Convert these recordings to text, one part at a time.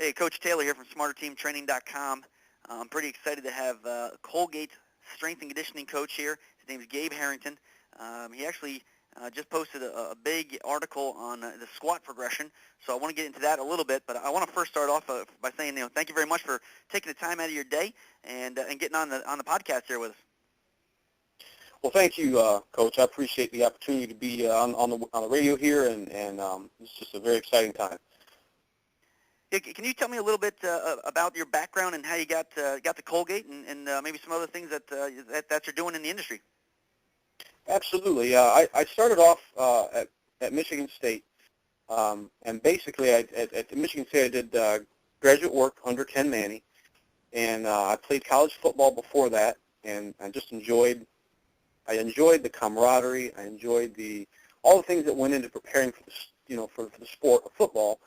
Hey, Coach Taylor here from SmarterTeamTraining.com. I'm pretty excited to have Colgate strength and conditioning coach here. His name is Gabe Harrington. He actually just posted a big article on the squat progression, so I want to get into that a little bit. But I want to first start off by saying, thank you very much for taking the time out of your day and getting on the podcast here with us. Well, thank you, Coach. I appreciate the opportunity to be on the radio here, and it's just a very exciting time. Can you tell me a little bit about your background and how you got to Colgate and maybe some other things that you're doing in the industry? Absolutely. I started off at Michigan State, and basically at Michigan State I did graduate work under Ken Manny, and I played college football before that, and I just enjoyed the camaraderie. I enjoyed all the things that went into preparing for for the sport of football.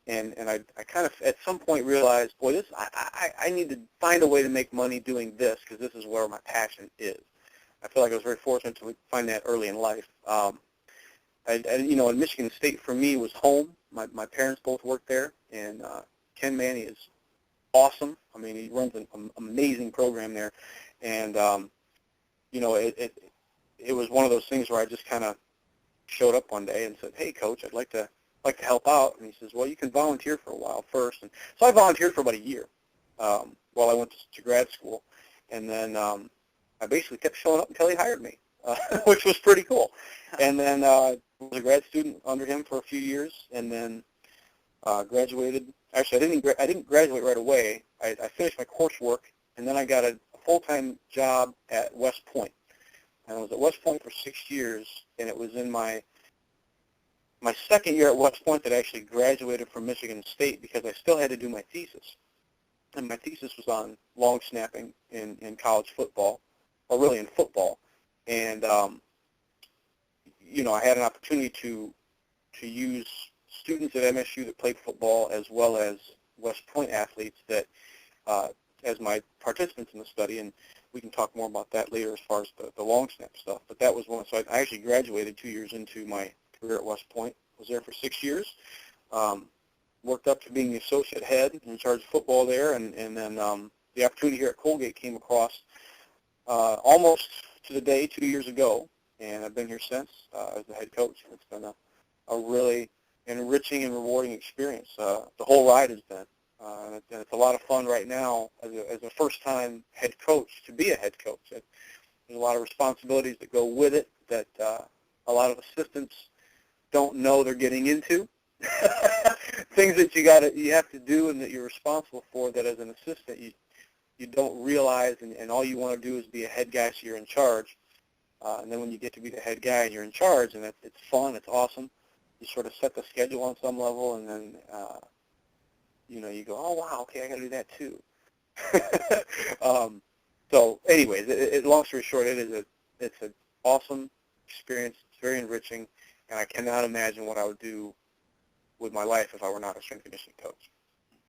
And I kind of at some point realized, boy, I need to find a way to make money doing this because this is where my passion is. I feel like I was very fortunate to find that early in life. And Michigan State for me was home. My parents both worked there, and Ken Manny is awesome. I mean, he runs an amazing program there, and it was one of those things where I just kind of showed up one day and said, "Hey, Coach, I'd like to help out." And he says, "Well, you can volunteer for a while first." And so I volunteered for about a year while I went to grad school. And then I basically kept showing up until he hired me, which was pretty cool. And then I was a grad student under him for a few years, and then graduated. Actually, I didn't graduate right away. I finished my coursework, and then I got a full-time job at West Point. And I was at West Point for 6 years, and it was in my second year at West Point that I actually graduated from Michigan State because I still had to do my thesis. And my thesis was on long snapping in college football, or really in football. And, I had an opportunity to use students at MSU that played football as well as West Point athletes that as my participants in the study, and we can talk more about that later as far as the long snap stuff. But that was one. So I actually graduated 2 years into my career at West Point. Was there for 6 years. Worked up to being the associate head in charge of football there, and then the opportunity here at Colgate came across almost to the day 2 years ago, and I've been here since as the head coach. It's been a really enriching and rewarding experience. The whole ride has been. And it's a lot of fun right now as a first-time head coach to be a head coach. There's a lot of responsibilities that go with it that a lot of assistants don't know they're getting into. Things that you have to do and that you're responsible for that as an assistant you don't realize, and all you want to do is be a head guy so you're in charge. And then when you get to be the head guy and you're in charge, and it's fun, it's awesome, you sort of set the schedule on some level, and then you go, oh, wow, okay, I got to do that too. So anyways, long story short, it's an awesome experience. It's very enriching, and I cannot imagine what I would do with my life if I were not a strength and conditioning coach.